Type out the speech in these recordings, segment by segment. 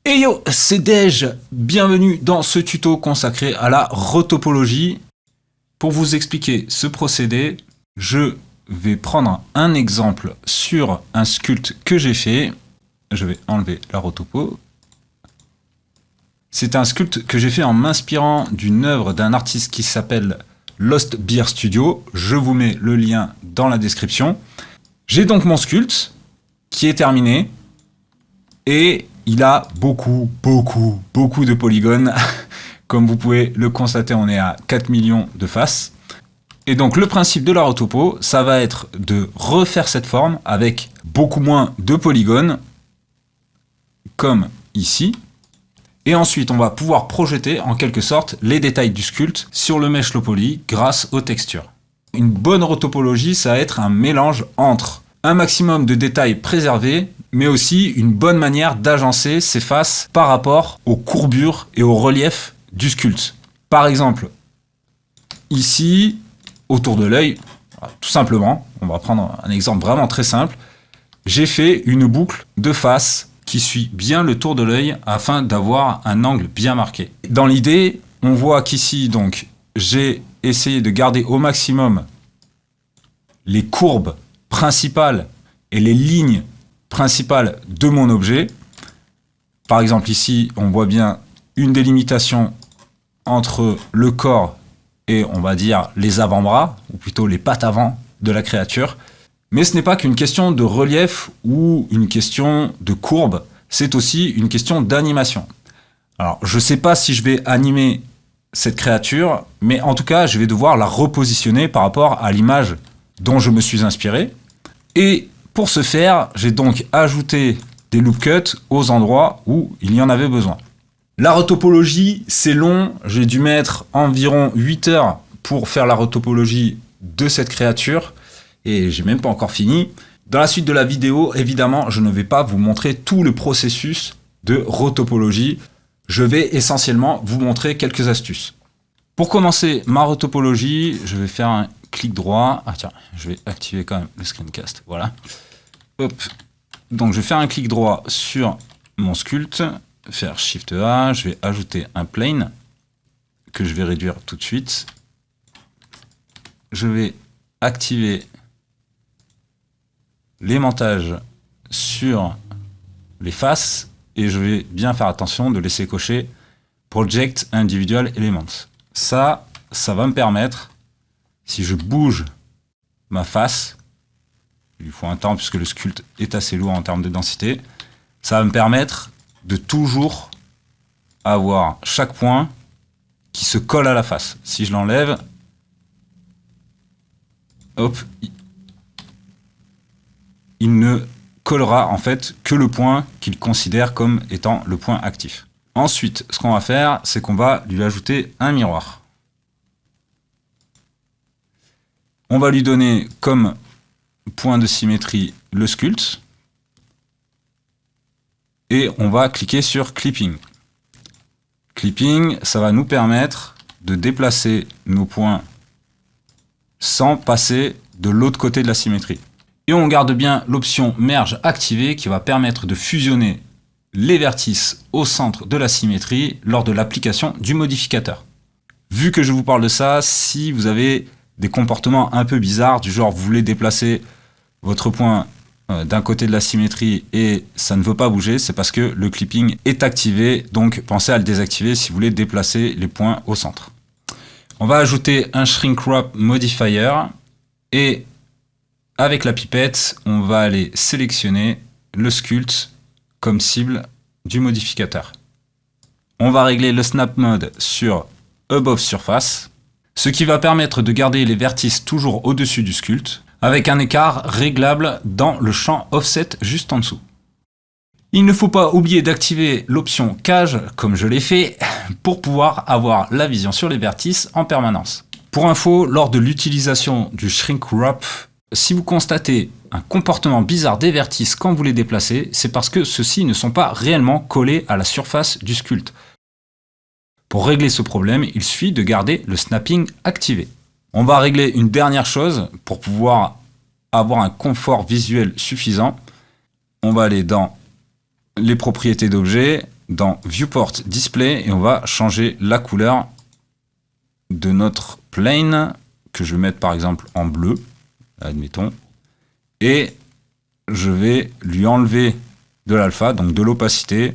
Hey yo, c'est Dej, bienvenue dans ce tuto consacré à la retopologie. Pour vous expliquer ce procédé, je vais prendre un exemple sur un sculpte que j'ai fait. Je vais enlever la rotopo. C'est un sculpte que j'ai fait en m'inspirant d'une œuvre d'un artiste qui s'appelle Lost Beer Studio. Je vous mets le lien dans la description. J'ai donc mon sculpte qui est terminé et il a beaucoup de polygones. Comme vous pouvez le constater, on est à 4 millions de faces. Et donc le principe de la rotopo, ça va être de refaire cette forme avec beaucoup moins de polygones, comme ici. Et ensuite, on va pouvoir projeter en quelque sorte les détails du sculpte sur le mesh low poly grâce aux textures. Une bonne rotopologie, ça va être un mélange entre un maximum de détails préservés, mais aussi une bonne manière d'agencer ces faces par rapport aux courbures et au relief du sculpte. Par exemple, ici, autour de l'œil, tout simplement, on va prendre un exemple vraiment très simple, j'ai fait une boucle de face qui suit bien le tour de l'œil afin d'avoir un angle bien marqué. Dans l'idée, on voit qu'ici, donc, j'ai essayé de garder au maximum les courbes principales et les lignes principales de mon objet. Par exemple, ici, on voit bien une délimitation entre le corps et, on va dire, les avant-bras, ou plutôt les pattes avant de la créature. Mais ce n'est pas qu'une question de relief ou une question de courbe, c'est aussi une question d'animation. Alors, je ne sais pas si je vais animer cette créature, mais en tout cas, je vais devoir la repositionner par rapport à l'image dont je me suis inspiré. Et pour ce faire, j'ai donc ajouté des loop cuts aux endroits où il y en avait besoin. La retopologie, c'est long. J'ai dû mettre environ 8 heures pour faire la retopologie de cette créature. Et j'ai même pas encore fini. Dans la suite de la vidéo, évidemment, je ne vais pas vous montrer tout le processus de retopologie. Je vais essentiellement vous montrer quelques astuces. Pour commencer ma retopologie, je vais faire un clic droit. Ah tiens, je vais activer quand même le screencast. Voilà. Hop. Donc je vais faire un clic droit sur mon sculpte, faire Shift A, je vais ajouter un plane que je vais réduire tout de suite. Je vais activer l'aimantage sur les faces et je vais bien faire attention de laisser cocher Project Individual Elements. Ça va me permettre, si je bouge ma face, il lui faut un temps puisque le sculpte est assez lourd en termes de densité, ça va me permettre de toujours avoir chaque point qui se colle à la face. Si je l'enlève, hop, il ne collera en fait que le point qu'il considère comme étant le point actif. Ensuite, ce qu'on va faire, c'est qu'on va lui ajouter un miroir. On va lui donner comme point de symétrie le sculpte et on va cliquer sur Clipping. Clipping, ça va nous permettre de déplacer nos points sans passer de l'autre côté de la symétrie. Et on garde bien l'option Merge activée qui va permettre de fusionner les vertices au centre de la symétrie lors de l'application du modificateur. Vu que je vous parle de ça, si vous avez des comportements un peu bizarres, du genre vous voulez déplacer votre point d'un côté de la symétrie et ça ne veut pas bouger, c'est parce que le clipping est activé, donc pensez à le désactiver si vous voulez déplacer les points au centre. On va ajouter un Shrink Wrap Modifier et avec la pipette, on va aller sélectionner le sculpte comme cible du modificateur. On va régler le Snap Mode sur Above Surface, ce qui va permettre de garder les vertices toujours au-dessus du sculpte, avec un écart réglable dans le champ Offset juste en dessous. Il ne faut pas oublier d'activer l'option Cage, comme je l'ai fait, pour pouvoir avoir la vision sur les vertices en permanence. Pour info, lors de l'utilisation du Shrink Wrap, si vous constatez un comportement bizarre des vertices quand vous les déplacez, c'est parce que ceux-ci ne sont pas réellement collés à la surface du sculpte. Pour régler ce problème, il suffit de garder le snapping activé. On va régler une dernière chose pour pouvoir avoir un confort visuel suffisant. On va aller dans les propriétés d'objet dans Viewport Display et on va changer la couleur de notre plane, que je vais mettre par exemple en bleu, admettons, et je vais lui enlever de l'alpha, donc de l'opacité,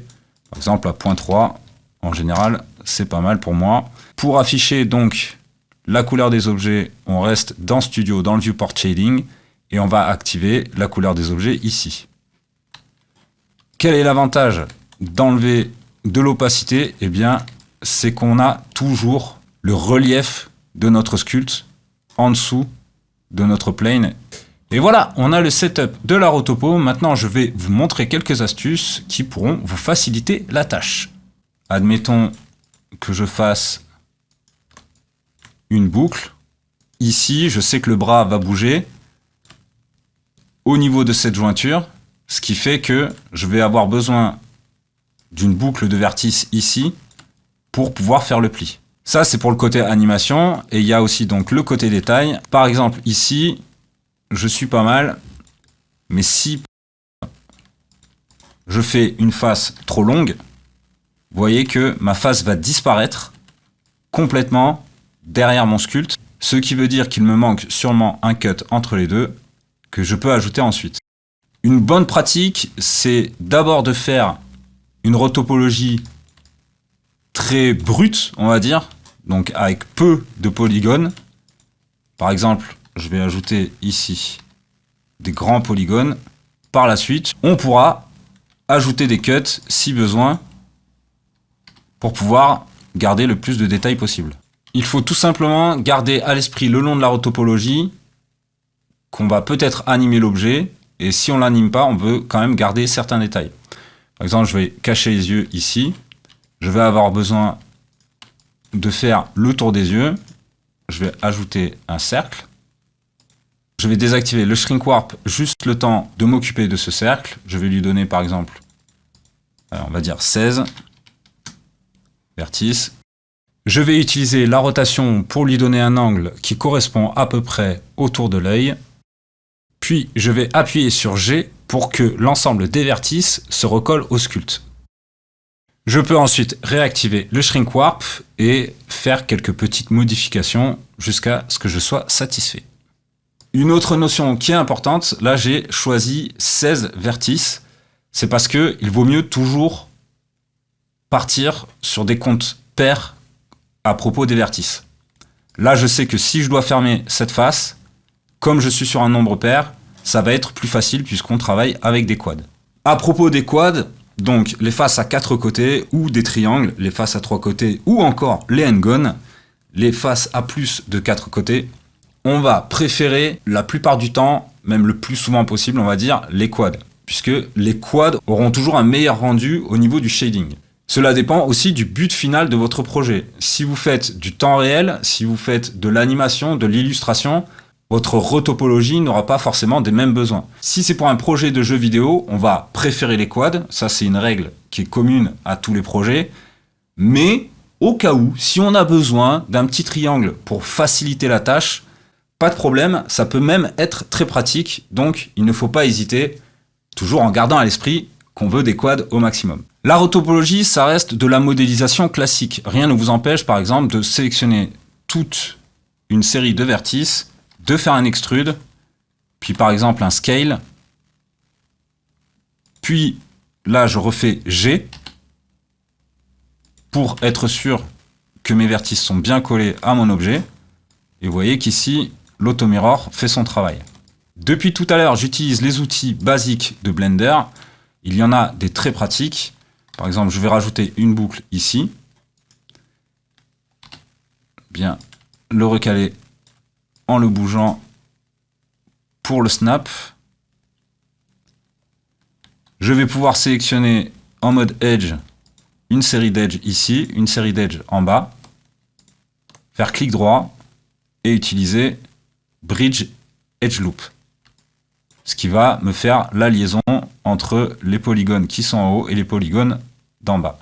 par exemple à 0.3, en général c'est pas mal pour moi. Pour afficher donc la couleur des objets, on reste dans Studio, dans le Viewport Shading, et on va activer la couleur des objets ici. Quel est l'avantage d'enlever de l'opacité? Eh bien, c'est qu'on a toujours le relief de notre sculpte en dessous de notre plane. Et voilà, on a le setup de la rotopo. Maintenant, je vais vous montrer quelques astuces qui pourront vous faciliter la tâche. Admettons que je fasse une boucle. Ici, je sais que le bras va bouger au niveau de cette jointure, ce qui fait que je vais avoir besoin d'une boucle de vertice ici pour pouvoir faire le pli. Ça, c'est pour le côté animation, et il y a aussi donc le côté détail. Par exemple, ici, je suis pas mal, mais si je fais une face trop longue, vous voyez que ma face va disparaître complètement derrière mon sculpte, ce qui veut dire qu'il me manque sûrement un cut entre les deux que je peux ajouter ensuite. Une bonne pratique, c'est d'abord de faire une rotopologie très brute, on va dire, donc avec peu de polygones. Par exemple, je vais ajouter ici des grands polygones. Par la suite, on pourra ajouter des cuts si besoin pour pouvoir garder le plus de détails possible. Il faut tout simplement garder à l'esprit le long de la rotopologie qu'on va peut-être animer l'objet, et si on l'anime pas, on veut quand même garder certains détails. Par exemple, je vais cacher les yeux ici. Je vais avoir besoin de faire le tour des yeux. Je vais ajouter un cercle. Je vais désactiver le Shrink Warp juste le temps de m'occuper de ce cercle. Je vais lui donner par exemple, on va dire 16. Vertice. Je vais utiliser la rotation pour lui donner un angle qui correspond à peu près autour de l'œil. Puis je vais appuyer sur G pour que l'ensemble des vertices se recolle au sculpte. Je peux ensuite réactiver le Shrink Warp et faire quelques petites modifications jusqu'à ce que je sois satisfait. Une autre notion qui est importante, là j'ai choisi 16 vertices. C'est parce qu'il vaut mieux toujours partir sur des comptes pairs à propos des vertices. Là je sais que si je dois fermer cette face, comme je suis sur un nombre pair, ça va être plus facile puisqu'on travaille avec des quads. À propos des quads, donc les faces à 4 côtés ou des triangles, les faces à 3 côtés ou encore les n-gones, les faces à plus de 4 côtés, on va préférer la plupart du temps, même le plus souvent possible, on va dire, les quads. Puisque les quads auront toujours un meilleur rendu au niveau du shading. Cela dépend aussi du but final de votre projet. Si vous faites du temps réel, si vous faites de l'animation, de l'illustration, votre rotopologie n'aura pas forcément des mêmes besoins. Si c'est pour un projet de jeu vidéo, on va préférer les quads. Ça, c'est une règle qui est commune à tous les projets. Mais au cas où, si on a besoin d'un petit triangle pour faciliter la tâche, pas de problème, ça peut même être très pratique. Donc, il ne faut pas hésiter, toujours en gardant à l'esprit qu'on veut des quads au maximum. La rotopologie, ça reste de la modélisation classique. Rien ne vous empêche, par exemple, de sélectionner toute une série de vertices, de faire un extrude, puis par exemple un scale, puis là je refais G pour être sûr que mes vertices sont bien collés à mon objet, et vous voyez qu'ici l'automirror fait son travail. Depuis tout à l'heure, j'utilise les outils basiques de Blender. Il y en a des très pratiques. Par exemple, je vais rajouter une boucle ici, bien le recaler en le bougeant pour le snap. Je vais pouvoir sélectionner en mode edge une série d'edge ici, une série d'edge en bas, faire clic droit et utiliser Bridge Edge Loop, ce qui va me faire la liaison entre les polygones qui sont en haut et les polygones d'en bas.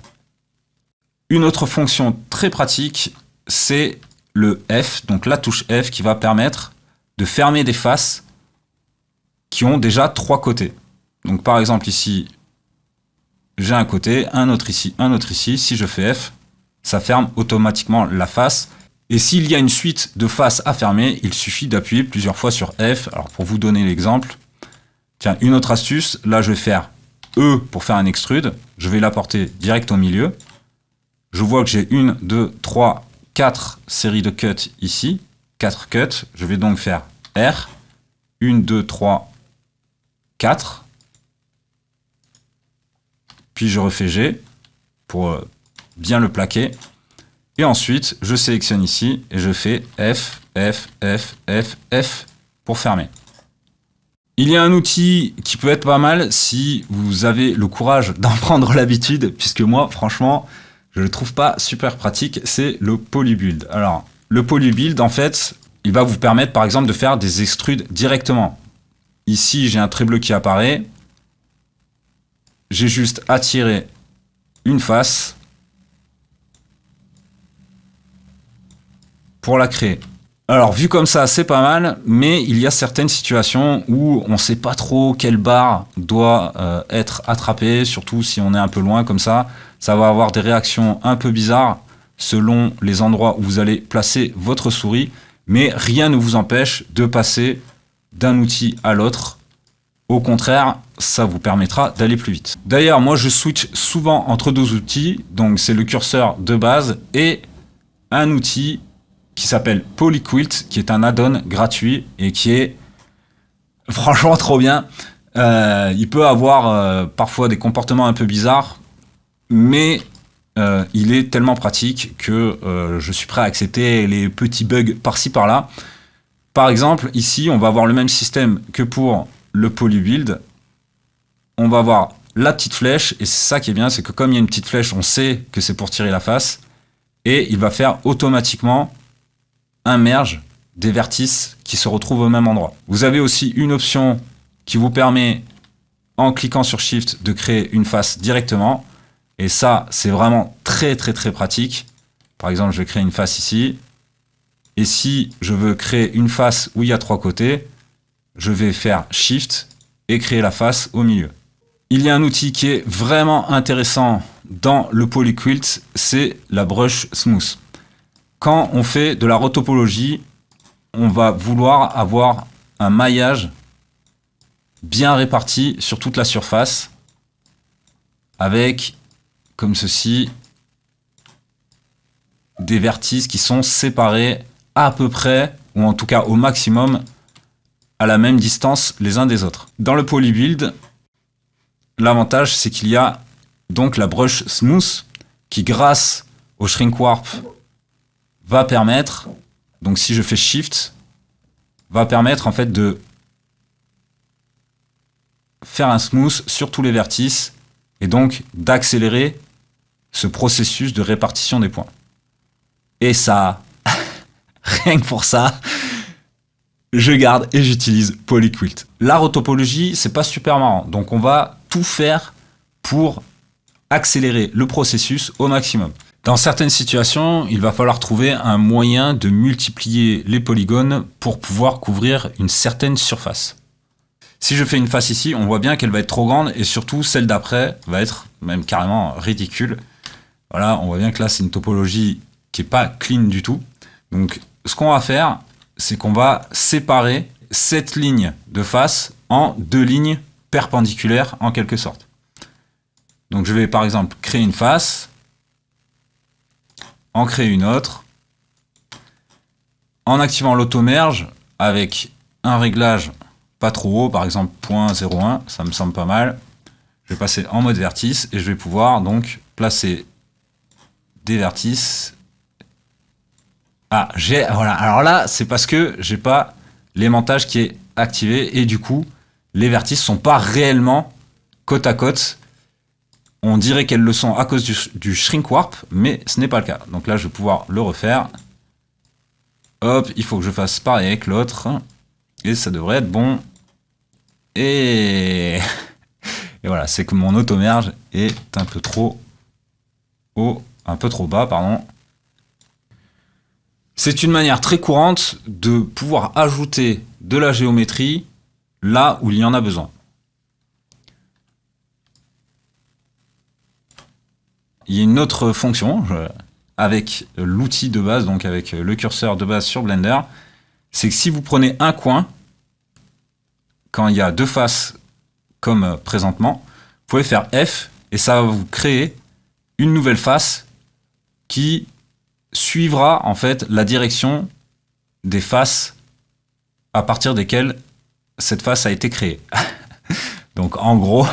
Une autre fonction très pratique, c'est le F, donc la touche F qui va permettre de fermer des faces qui ont déjà 3 côtés. Donc par exemple ici, j'ai un côté, un autre ici, un autre ici. Si je fais F, ça ferme automatiquement la face. Et s'il y a une suite de faces à fermer, il suffit d'appuyer plusieurs fois sur F. Alors pour vous donner l'exemple, tiens, une autre astuce, là je vais faire E pour faire un extrude. Je vais l'apporter direct au milieu. Je vois que j'ai 1, 2, 3, 4 séries de cuts ici. 4 cuts. Je vais donc faire R. 1, 2, 3, 4. Puis je refais G pour bien le plaquer. Et ensuite, je sélectionne ici et je fais F, F, F, F, F pour fermer. Il y a un outil qui peut être pas mal si vous avez le courage d'en prendre l'habitude, puisque moi, franchement, je ne le trouve pas super pratique, c'est le Polybuild. Alors, le Polybuild, en fait, il va vous permettre, par exemple, de faire des extrudes directement. Ici, j'ai un trait bleu qui apparaît. J'ai juste à tirer une face pour la créer. Alors, vu comme ça, c'est pas mal, mais il y a certaines situations où on ne sait pas trop quelle barre doit être attrapée, surtout si on est un peu loin comme ça. Ça va avoir des réactions un peu bizarres selon les endroits où vous allez placer votre souris, mais rien ne vous empêche de passer d'un outil à l'autre. Au contraire, ça vous permettra d'aller plus vite. D'ailleurs, moi, je switch souvent entre deux outils, donc c'est le curseur de base et un outil qui s'appelle Polyquilt, qui est un add-on gratuit et qui est franchement trop bien. Il peut avoir parfois des comportements un peu bizarres, mais il est tellement pratique que je suis prêt à accepter les petits bugs par-ci par-là. Par exemple, ici, on va avoir le même système que pour le Polybuild. On va avoir la petite flèche, et c'est ça qui est bien, c'est que comme il y a une petite flèche, on sait que c'est pour tirer la face, et il va faire automatiquement un merge des vertices qui se retrouvent au même endroit. Vous avez aussi une option qui vous permet, en cliquant sur Shift, de créer une face directement. Et ça, c'est vraiment très très très pratique. Par exemple, je vais créer une face ici. Et si je veux créer une face où il y a 3 côtés, je vais faire Shift et créer la face au milieu. Il y a un outil qui est vraiment intéressant dans le Polyquilt, c'est la Brush Smooth. Quand on fait de la rotopologie, on va vouloir avoir un maillage bien réparti sur toute la surface avec, comme ceci, des vertices qui sont séparés à peu près, ou en tout cas au maximum, à la même distance les uns des autres. Dans le Polybuild, l'avantage c'est qu'il y a donc la Brush Smooth qui, grâce au Shrink Warp, va permettre, donc si je fais Shift, va permettre en fait de faire un smooth sur tous les vertices et donc d'accélérer ce processus de répartition des points. Et ça, rien que pour ça, je garde et j'utilise Polyquilt. La rotopologie, c'est pas super marrant, donc on va tout faire pour accélérer le processus au maximum. Dans certaines situations, il va falloir trouver un moyen de multiplier les polygones pour pouvoir couvrir une certaine surface. Si je fais une face ici, on voit bien qu'elle va être trop grande et surtout celle d'après va être même carrément ridicule. Voilà, on voit bien que là c'est une topologie qui n'est pas clean du tout. Donc ce qu'on va faire, c'est qu'on va séparer cette ligne de face en 2 lignes perpendiculaires en quelque sorte. Donc je vais par exemple créer une face, en créer une autre, en activant l'auto-merge avec un réglage pas trop haut, par exemple 0.01, ça me semble pas mal. Je vais passer en mode vertice et je vais pouvoir donc placer des vertices. Ah, voilà. Alors là, c'est parce que j'ai pas l'aimantage qui est activé et du coup, les vertices sont pas réellement côte à côte. On dirait qu'elles le sont à cause du Shrink Warp, mais ce n'est pas le cas. Donc là, je vais pouvoir le refaire. Hop, il faut que je fasse pareil avec l'autre. Et ça devrait être bon. Et voilà, c'est que mon automerge est un peu trop haut, un peu trop bas, pardon. C'est une manière très courante de pouvoir ajouter de la géométrie là où il y en a besoin. Il y a une autre fonction avec l'outil de base, donc avec le curseur de base sur Blender, c'est que si vous prenez un coin, quand il y a deux faces comme présentement, vous pouvez faire F et ça va vous créer une nouvelle face qui suivra en fait la direction des faces à partir desquelles cette face a été créée. Donc en gros,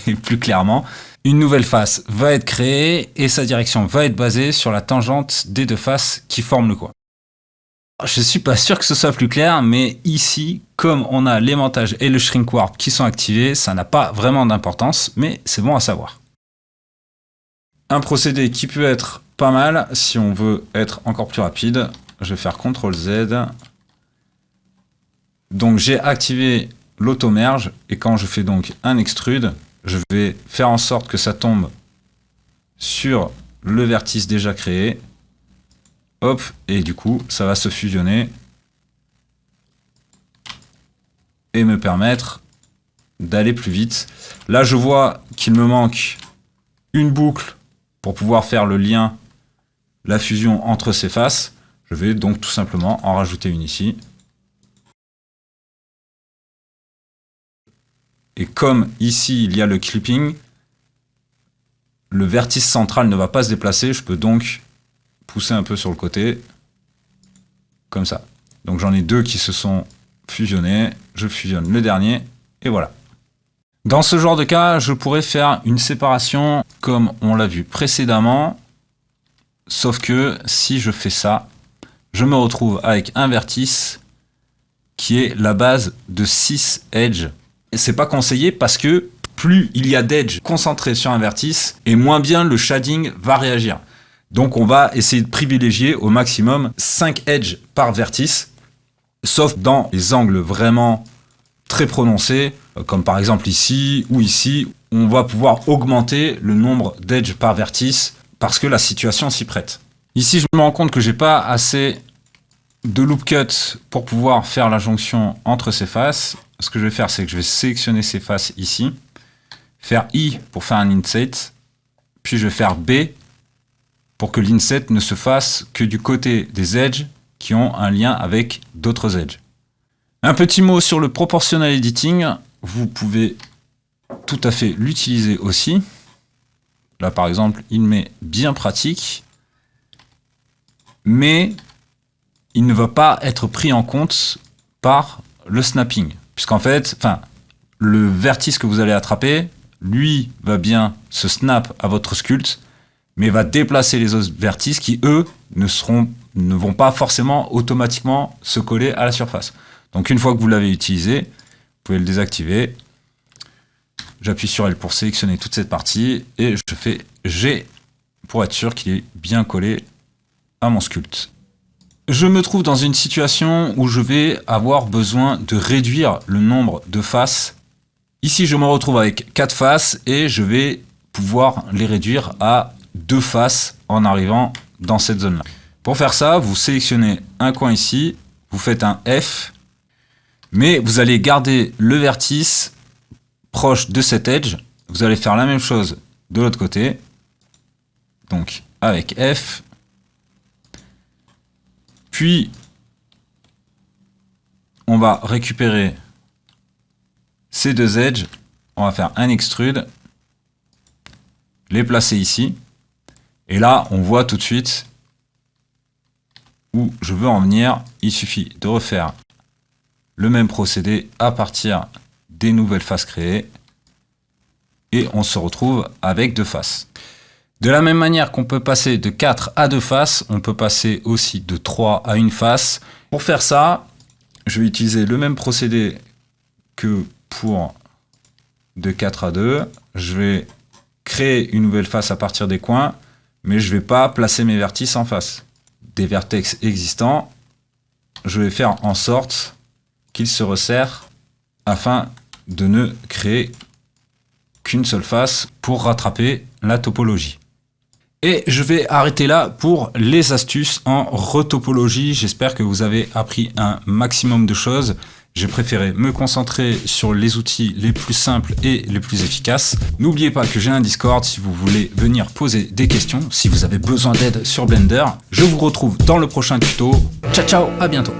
et plus clairement, une nouvelle face va être créée et sa direction va être basée sur la tangente des deux faces qui forment le coin. Je suis pas sûr que ce soit plus clair, mais ici, comme on a l'aimantage et le shrink warp qui sont activés, ça n'a pas vraiment d'importance, mais c'est bon à savoir. Un procédé qui peut être pas mal si on veut être encore plus rapide. Je vais faire CTRL Z. Donc j'ai activé l'auto-merge et quand je fais donc un extrude, je vais faire en sorte que ça tombe sur le vertice déjà créé. Hop, et du coup, ça va se fusionner et me permettre d'aller plus vite. Là, je vois qu'il me manque une boucle pour pouvoir faire le lien, la fusion entre ces faces. Je vais donc tout simplement en rajouter une ici. Et comme ici, il y a le clipping, le vertice central ne va pas se déplacer. Je peux donc pousser un peu sur le côté, comme ça. Donc j'en ai deux qui se sont fusionnés. Je fusionne le dernier, et voilà. Dans ce genre de cas, je pourrais faire une séparation comme on l'a vu précédemment. Sauf que si je fais ça, je me retrouve avec un vertice qui est la base de 6 edges. Et c'est pas conseillé parce que plus il y a d'edges concentrés sur un vertice, et moins bien le shading va réagir. Donc on va essayer de privilégier au maximum 5 edges par vertice, sauf dans les angles vraiment très prononcés, comme par exemple ici ou ici, on va pouvoir augmenter le nombre d'edges par vertice parce que la situation s'y prête. Ici, je me rends compte que j'ai pas assez de loop cut pour pouvoir faire la jonction entre ces faces. Ce que je vais faire, c'est que je vais sélectionner ces faces ici, faire I pour faire un inset, puis je vais faire B pour que l'inset ne se fasse que du côté des edges qui ont un lien avec d'autres edges. Un petit mot sur le proportional editing, vous pouvez tout à fait l'utiliser aussi. Là par exemple, il m'est bien pratique, mais il ne va pas être pris en compte par le snapping. Puisqu'en fait, le vertice que vous allez attraper, lui va bien se snap à votre sculpt, mais va déplacer les autres vertices qui, eux, ne vont pas forcément automatiquement se coller à la surface. Donc une fois que vous l'avez utilisé, vous pouvez le désactiver. J'appuie sur L pour sélectionner toute cette partie et je fais G pour être sûr qu'il est bien collé à mon sculpt. Je me trouve dans une situation où je vais avoir besoin de réduire le nombre de faces. Ici, je me retrouve avec 4 faces et je vais pouvoir les réduire à 2 faces en arrivant dans cette zone-là. Pour faire ça, vous sélectionnez un coin ici, vous faites un F, mais vous allez garder le vertice proche de cet edge. Vous allez faire la même chose de l'autre côté. Donc avec F. Puis, on va récupérer ces deux edges. On va faire un extrude. Les placer ici. Et là, on voit tout de suite où je veux en venir. Il suffit de refaire le même procédé à partir des nouvelles faces créées. Et on se retrouve avec 2 faces. De la même manière qu'on peut passer de 4 à 2 faces, on peut passer aussi de 3 à 1 face. Pour faire ça, je vais utiliser le même procédé que pour de 4 à 2. Je vais créer une nouvelle face à partir des coins, mais je ne vais pas placer mes vertices en face. Des vertex existants, je vais faire en sorte qu'ils se resserrent afin de ne créer qu'une seule face pour rattraper la topologie. Et je vais arrêter là pour les astuces en retopologie. J'espère que vous avez appris un maximum de choses J'ai préféré me concentrer sur les outils les plus simples et les plus efficaces. N'oubliez pas que j'ai un Discord si vous voulez venir poser des questions, si vous avez besoin d'aide sur Blender. Je vous retrouve dans le prochain tuto. Ciao ciao, à bientôt.